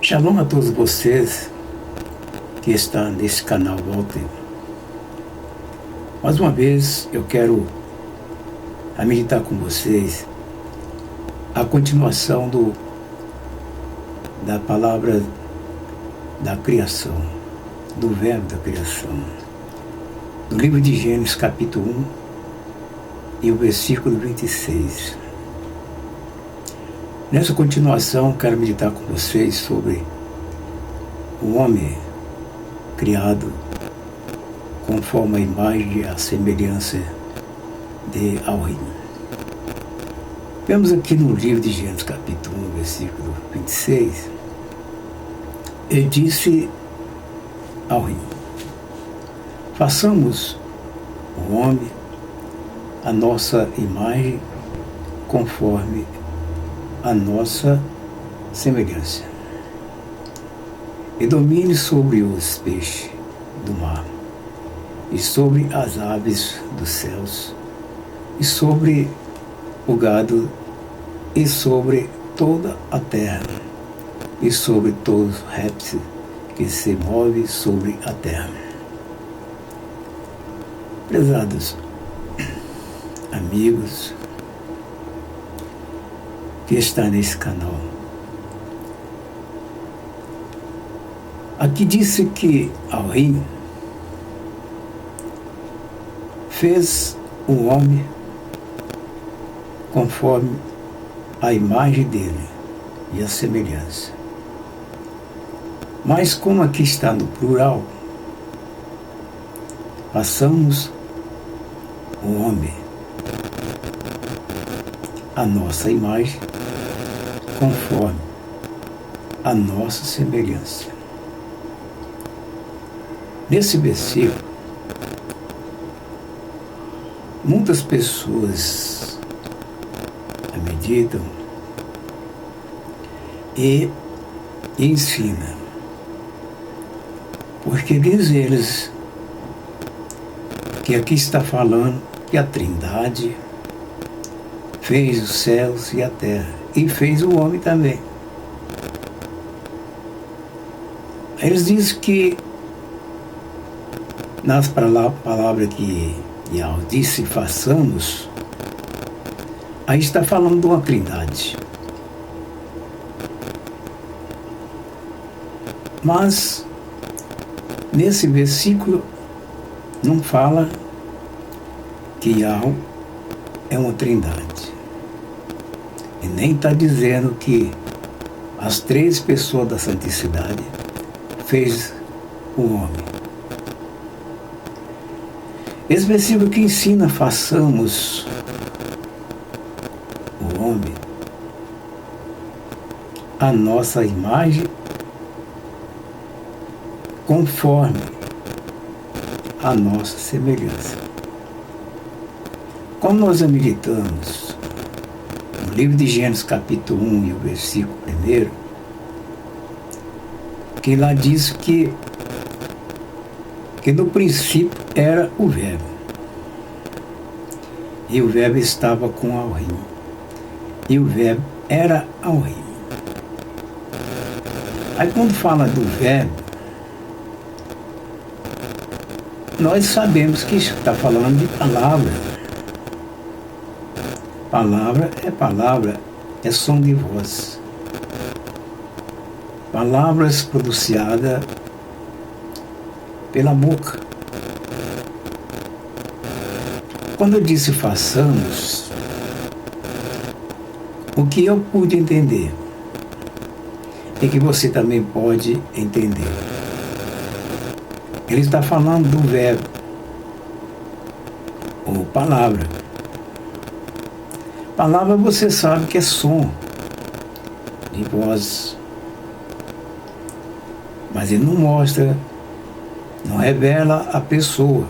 Shalom a todos vocês que estão nesse canal Walter. Mais uma vez eu quero meditar com vocês a continuação da palavra da criação, do verbo da criação, do livro de Gênesis capítulo 1 e o versículo 26. Nessa continuação, quero meditar com vocês sobre o homem criado conforme a imagem e a semelhança de Elohim. Vemos aqui no livro de Gênesis capítulo 1, versículo 26, ele disse ao Elohim: façamos o homem a nossa imagem conforme a nossa semelhança, e domine sobre os peixes do mar, e sobre as aves dos céus, e sobre o gado, e sobre toda a terra, e sobre todos os répteis que se movem sobre a terra. Prezados amigos que está nesse canal, aqui disse que Elohim fez o homem conforme a imagem dele e a semelhança. Mas como aqui está no plural, façamos o homem a nossa imagem conforme a nossa semelhança. Nesse versículo, muitas pessoas meditam e ensinam, porque diz eles que aqui está falando que a Trindade fez os céus e a terra, e fez o homem também. Eles dizem que nas palavras que Yahweh disse façamos, aí está falando de uma Trindade. Mas nesse versículo não fala que Yahweh é uma Trindade. E nem está dizendo que as três pessoas da santicidade fez o homem. Esse versículo que ensina façamos o homem a nossa imagem conforme a nossa semelhança. Como nós meditamos no livro de Gênesis capítulo 1 e o versículo 1, que lá diz que no princípio era o verbo, e o verbo estava com Elohim, e o verbo era Elohim. Aí quando fala do verbo, nós sabemos que está falando de palavra. Palavra, é som de voz. Palavras pronunciadas pela boca. Quando eu disse façamos, o que eu pude entender é que você também pode entender. Ele está falando do verbo, ou palavra. Palavra você sabe que é som de voz, mas ele não mostra, não revela a pessoa.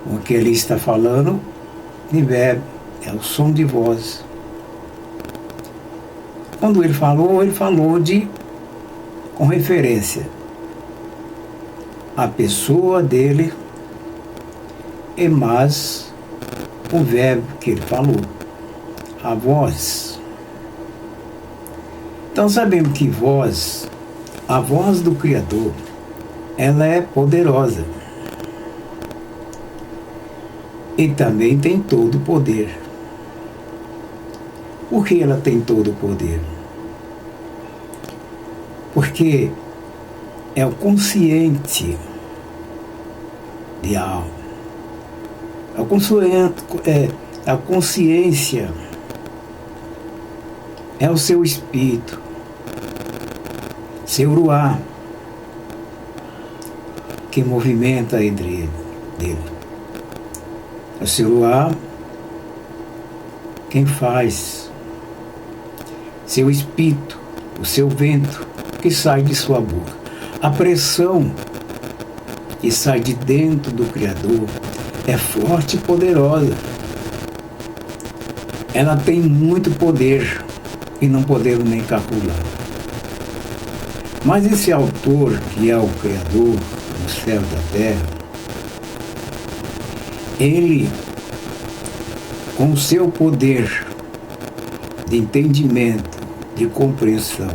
O que ele está falando de verbo é o som de voz. Quando ele falou com referência à pessoa dele, e mais o verbo que ele falou, a voz. Então sabemos que a voz do Criador, ela é poderosa. E também tem todo o poder. Por que ela tem todo o poder? Porque é o consciente de alma. A consciência é o seu espírito, seu ruá, que movimenta dele. É o seu ruá quem faz, seu espírito, o seu vento que sai de sua boca. A pressão que sai de dentro do Criador é forte e poderosa. Ela tem muito poder e não podemos nem calcular. Mas esse autor, que é o Criador do céu e da terra, ele, com o seu poder de entendimento, de compreensão,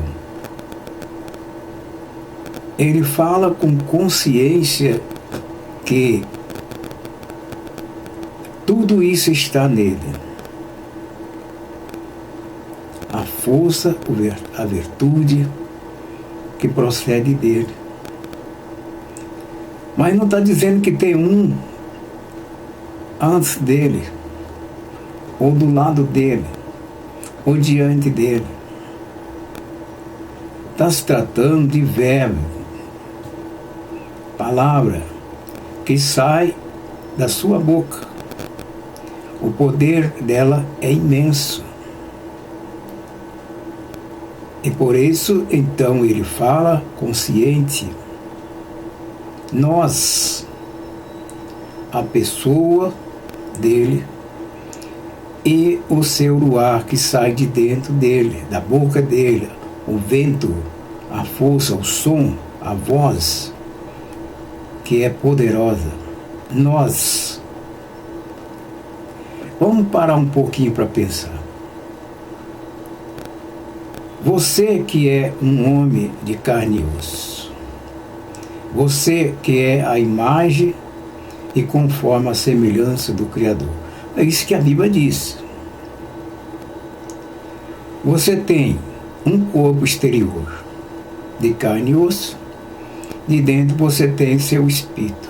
ele fala com consciência que tudo isso está nele. A força, a virtude que procede dele. Mas não está dizendo que tem um antes dele, ou do lado dele, ou diante dele. Está se tratando de verbo, palavra, que sai da sua boca. O poder dela é imenso. E por isso, então, ele fala consciente. Nós, a pessoa dele e o seu ruar que sai de dentro dele, da boca dele, o vento, a força, o som, a voz, que é poderosa. Nós. Vamos parar um pouquinho para pensar. Você que é um homem de carne e osso, você que é a imagem e conforme a semelhança do Criador. É isso que a Bíblia diz. Você tem um corpo exterior de carne e osso, de dentro você tem seu espírito.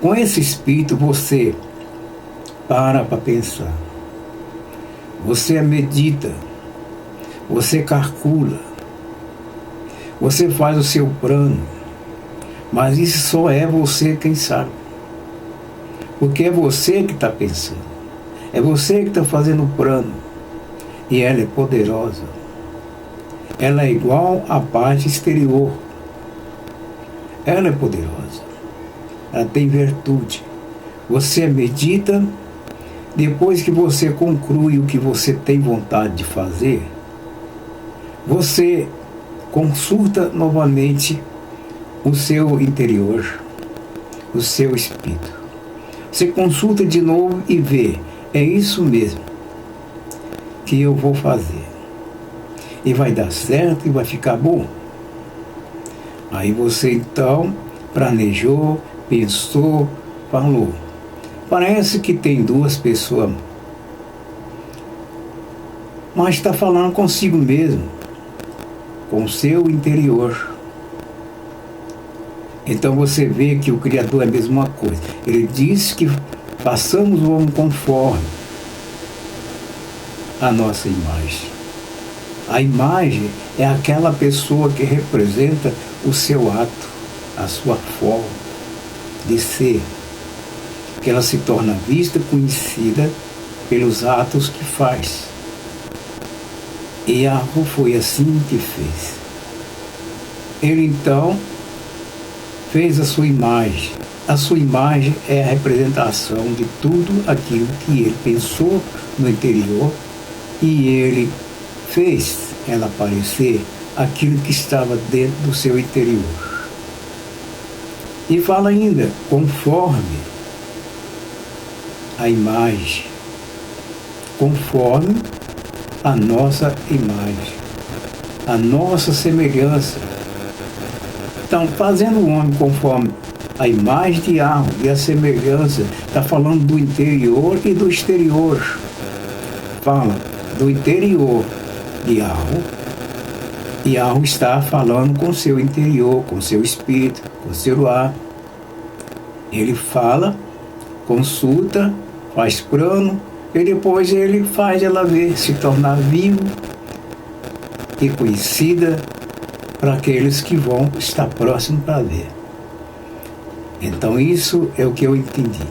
Com esse espírito você para pensar. Você medita, você calcula, você faz o seu plano, mas isso só é você quem sabe. Porque é você que está pensando, é você que está fazendo o plano, e ela é poderosa. Ela é igual à parte exterior. Ela é poderosa, ela tem virtude. Você medita. Depois que você conclui o que você tem vontade de fazer, você consulta novamente o seu interior, o seu espírito. Você consulta de novo e vê, é isso mesmo que eu vou fazer. E vai dar certo e vai ficar bom. Aí você então planejou, pensou, falou. Parece que tem duas pessoas, mas está falando consigo mesmo, com o seu interior. Então você vê que o Criador é a mesma coisa. Ele diz que passamos o homem conforme a nossa imagem. A imagem é aquela pessoa que representa o seu ato, a sua forma de ser. Que ela se torna vista, conhecida pelos atos que faz. E Yahweh foi assim que fez. Ele então fez a sua imagem. A sua imagem é a representação de tudo aquilo que ele pensou no interior, e ele fez ela aparecer aquilo que estava dentro do seu interior. E fala ainda, conforme a imagem, conforme a nossa imagem, a nossa semelhança. Então, fazendo o homem conforme a imagem de Yahweh e a semelhança, está falando do interior e do exterior. Fala do interior de Yahweh. Yahweh está falando com o seu interior, com o seu espírito, com o seu ar. Ele fala, consulta, faz plano, e depois ele faz ela ver, se tornar vivo e conhecida para aqueles que vão estar próximos para ver. Então isso é o que eu entendi.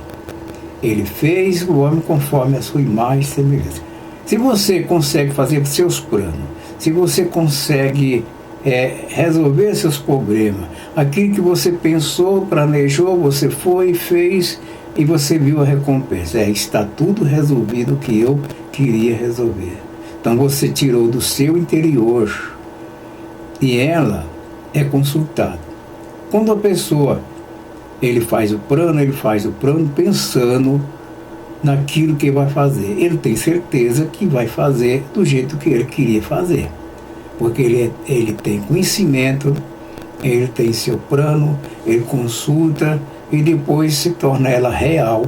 Ele fez o homem conforme a sua imagem e semelhança. Se você consegue fazer seus planos, se você consegue resolver seus problemas, aquilo que você pensou, planejou, você foi, fez e você viu a recompensa. Está tudo resolvido o que eu queria resolver. Então você tirou do seu interior e ela é consultada. Quando a pessoa ele faz o plano pensando naquilo que vai fazer. Ele tem certeza que vai fazer do jeito que ele queria fazer. Porque ele tem conhecimento, ele tem seu plano, ele consulta e depois se torna ela real,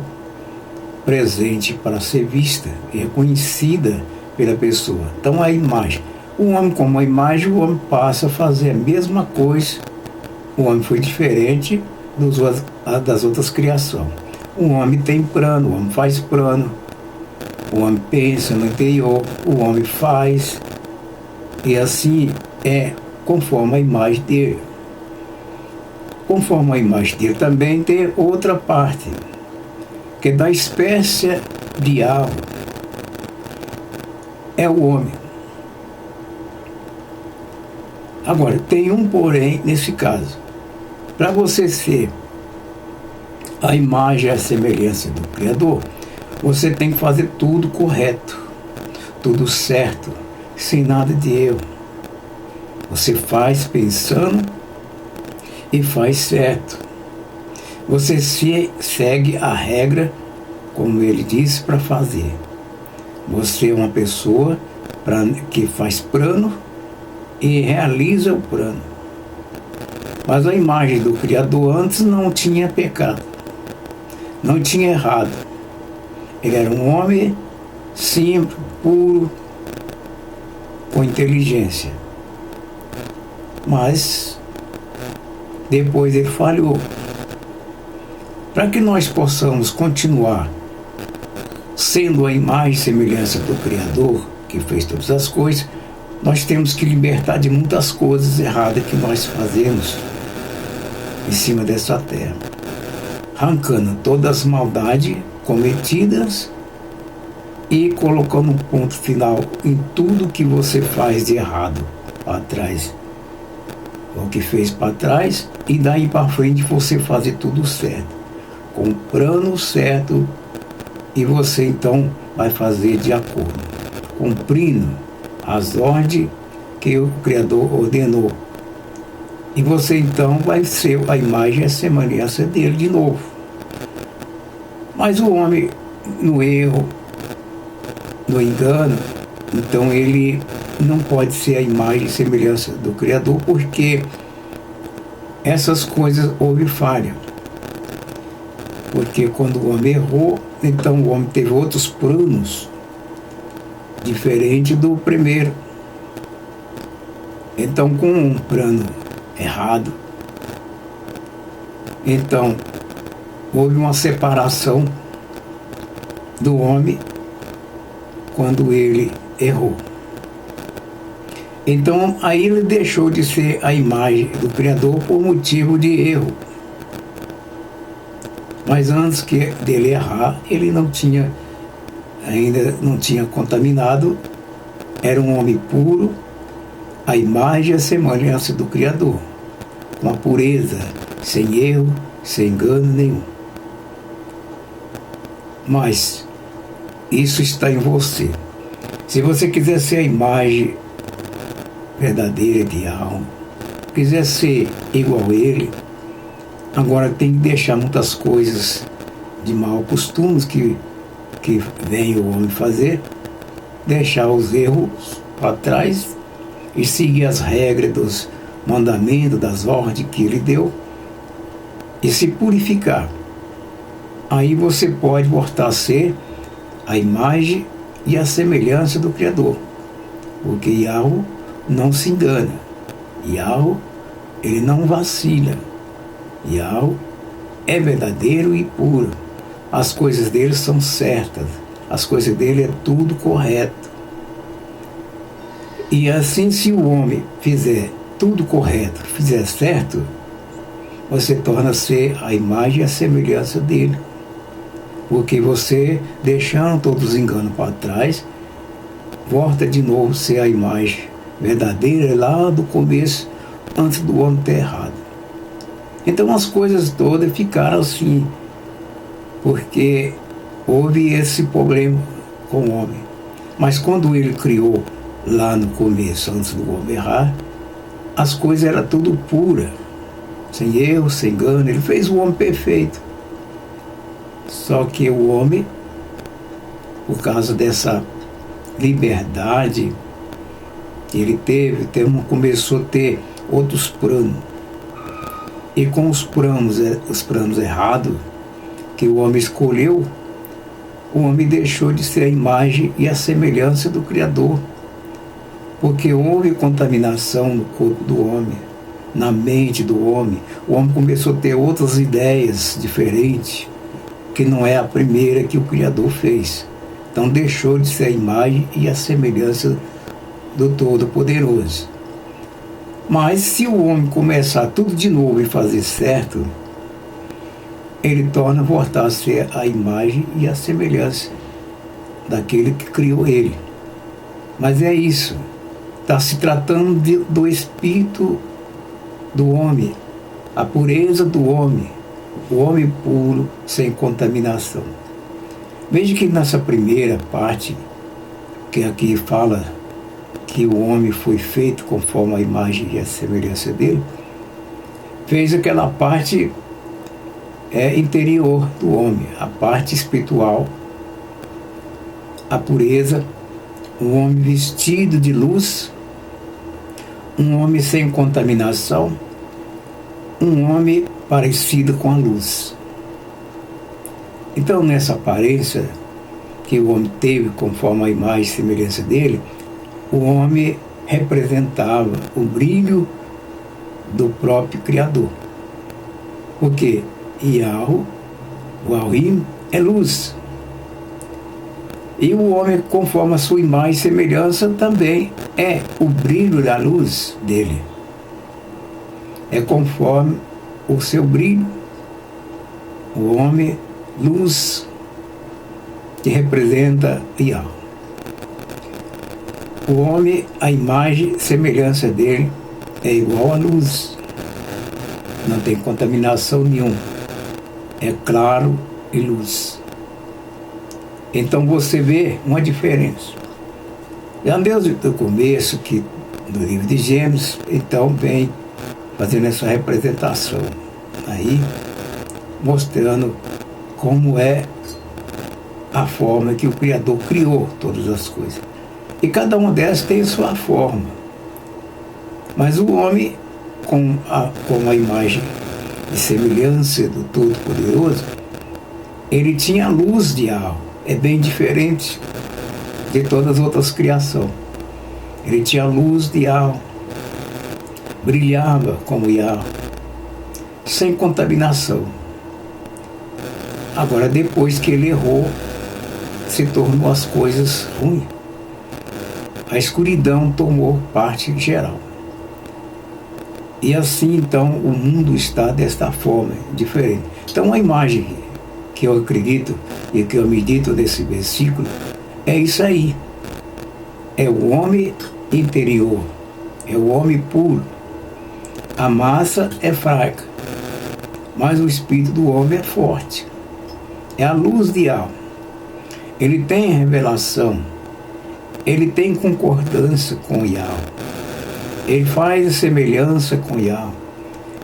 presente para ser vista e reconhecida pela pessoa. Então a imagem. O homem como a imagem, o homem passa a fazer a mesma coisa. O homem foi diferente das outras criações. O homem tem plano, o homem faz plano, o homem pensa no interior, o homem faz, e assim é conforme a imagem dele. Conforme a imagem dele também tem outra parte, que é da espécie de alma, é o homem. Agora, tem um porém nesse caso. Para você ser a imagem e a semelhança do Criador, você tem que fazer tudo correto, tudo certo, sem nada de erro. Você faz pensando e faz certo. Você segue a regra, como ele disse, para fazer. Você é uma pessoa que faz plano e realiza o plano. Mas a imagem do Criador antes não tinha pecado, não tinha errado. Ele era um homem simples, puro, com inteligência. Mas depois ele falhou. Para que nós possamos continuar sendo a imagem e semelhança do Criador, que fez todas as coisas, nós temos que libertar de muitas coisas erradas que nós fazemos em cima dessa terra, arrancando todas as maldades cometidas e colocando um ponto final em tudo que você faz de errado para trás, o que fez para trás, e daí para frente você fazer tudo certo, com o plano certo, e você então vai fazer de acordo, cumprindo as ordens que o Criador ordenou. E você então vai ser a imagem e a semelhança dele de novo. Mas o homem, no erro, no engano, então ele não pode ser a imagem e semelhança do Criador, porque essas coisas houve falha. Porque quando o homem errou, então o homem teve outros planos diferente do primeiro. Então, com um plano errado, então houve uma separação do homem quando ele errou. Então aí ele deixou de ser a imagem do Criador por motivo de erro. Mas antes dele errar, ele ainda não tinha contaminado, era um homem puro, a imagem e a semelhança do Criador, com a pureza, sem erro, sem engano nenhum. Mas isso está em você. Se você quiser ser a imagem verdadeira de alma, quiser ser igual a ele, agora tem que deixar muitas coisas de mau costumes que vem o homem fazer, deixar os erros para trás e seguir as regras dos mandamentos, das ordens que ele deu e se purificar. Aí você pode voltar a ser a imagem e a semelhança do Criador, porque Yahweh não se engana, Yahweh ele não vacila, Yahweh é verdadeiro e puro, as coisas dele são certas, as coisas dele é tudo correto. E assim, se o homem fizer tudo correto, fizer certo, você torna-se a imagem e a semelhança dele. Porque você, deixando todos os enganos para trás, volta de novo a ser a imagem verdadeira lá do começo, antes do homem ter errado. Então as coisas todas ficaram assim, porque houve esse problema com o homem. Mas quando ele criou lá no começo, antes do homem errar, as coisas eram tudo pura, sem erro, sem engano. Ele fez o homem perfeito. Só que o homem, por causa dessa liberdade que ele teve, começou a ter outros planos. E com os planos errados que o homem escolheu, o homem deixou de ser a imagem e a semelhança do Criador. Porque houve contaminação no corpo do homem, na mente do homem. O homem começou a ter outras ideias diferentes, que não é a primeira que o Criador fez. Então deixou de ser a imagem e a semelhança do Todo-Poderoso. Mas se o homem começar tudo de novo e fazer certo, ele torna voltar a ser a imagem e a semelhança daquele que criou ele. Mas é isso. Está se tratando do espírito do homem, a pureza do homem, o homem puro, sem contaminação. Veja que nessa primeira parte, que aqui fala que o homem foi feito conforme a imagem e a semelhança dele, fez aquela parte interior do homem, a parte espiritual, a pureza, um homem vestido de luz, um homem sem contaminação, um homem parecido com a luz. Então, nessa aparência que o homem teve conforme a imagem e semelhança dele, o homem representava o brilho do próprio Criador. Porque Yahweh, o Elohim, é luz. E o homem, conforme a sua imagem e semelhança, também é o brilho da luz dele. É conforme o seu brilho. O homem, luz, que representa Yahweh. O homem, a imagem e semelhança dele é igual à luz. Não tem contaminação nenhuma. É claro e luz. Então você vê uma diferença. Já desde o começo, que do livro de Gênesis, então vem fazendo essa representação aí, mostrando como é a forma que o Criador criou todas as coisas. E cada uma delas tem sua forma. Mas o homem, com a imagem e semelhança do Todo-Poderoso, ele tinha a luz de Yahweh. É bem diferente de todas as outras criações. Ele tinha a luz de Yahweh, brilhava como Yahweh, sem contaminação. Agora, depois que ele errou, se tornou as coisas ruins. A escuridão tomou parte geral. E assim, então, o mundo está desta forma, diferente. Então, a imagem que eu acredito e que eu medito nesse versículo é isso aí. É o homem interior, é o homem puro. A massa é fraca, mas o espírito do homem é forte. É a luz de alma. Ele tem revelação, ele tem concordância com Yahweh. Ele faz semelhança com Yahweh.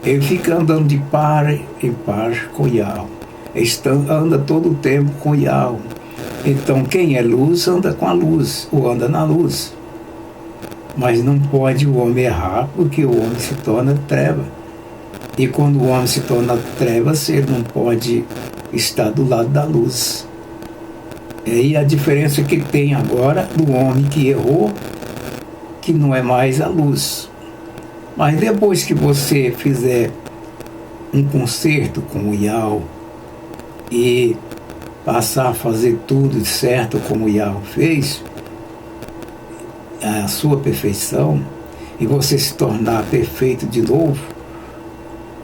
Ele fica andando de par em par com Yahweh. Anda todo o tempo com Yahweh. Então quem é luz anda com a luz, ou anda na luz. Mas não pode o homem errar, porque o homem se torna treva. E quando o homem se torna trevas, ele não pode estar do lado da luz. E a diferença que tem agora do homem que errou, que não é mais a luz. Mas depois que você fizer um concerto com o Yahweh e passar a fazer tudo certo como o Yahweh fez, a sua perfeição, e você se tornar perfeito de novo,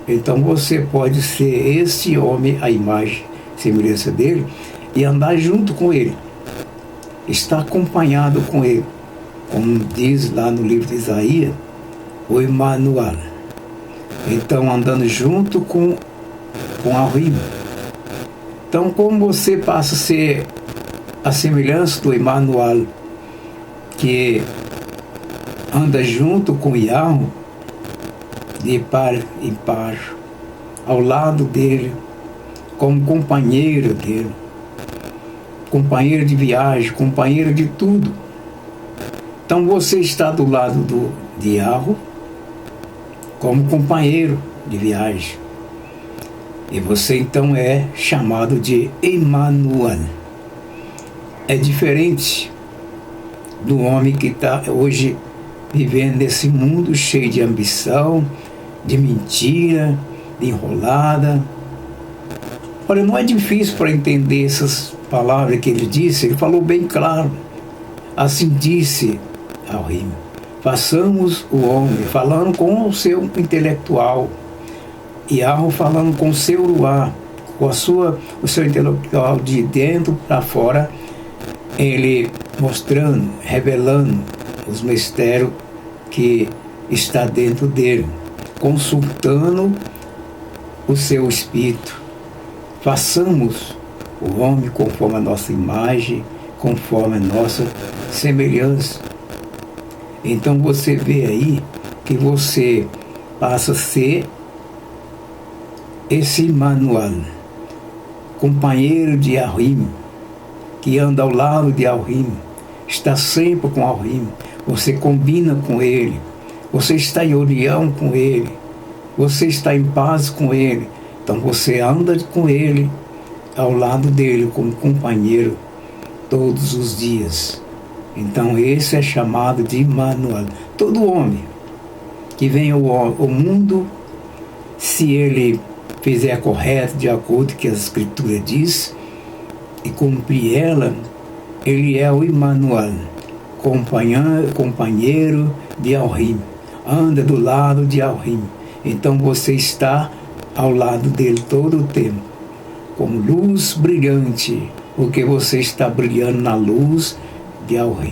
então você pode ser esse homem, a imagem, semelhança dele, e andar junto com ele, estar acompanhado com ele, como diz lá no livro de Isaías, o Emmanuel. Então andando junto com a rima. Então como você passa a ser a semelhança do Emmanuel, que anda junto com Yahweh, de par em par, ao lado dele, como companheiro dele, companheiro de viagem, companheiro de tudo. Então você está do lado de Yahweh como companheiro de viagem. E você então é chamado de Emmanuel. É diferente do homem que está hoje vivendo nesse mundo cheio de ambição, de mentira, de enrolada. Olha, não é difícil para entender essas palavras que ele disse, ele falou bem claro. Assim disse ao rimo: façamos o homem, falando com o seu intelectual, e Yahweh falando com o seu ruá, com o seu intelectual de dentro para fora, ele mostrando, revelando os mistérios que está dentro dele, consultando o seu espírito. Façamos o homem conforme a nossa imagem, conforme a nossa semelhança. Então você vê aí que você passa a ser esse Emmanuel, companheiro de Elohim, que anda ao lado de Elohim, está sempre com Elohim, você combina com ele, você está em união com ele, você está em paz com ele, então você anda com ele, ao lado dele, como companheiro, todos os dias. Então esse é chamado de Emmanuel. Todo homem que vem ao mundo, se ele fizer correto, de acordo com o que a Escritura diz, e cumprir ela, ele é o Emmanuel, companheiro de Elohim, anda do lado de Elohim. Então você está ao lado dele todo o tempo, como luz brilhante, porque você está brilhando na luz de Elohim.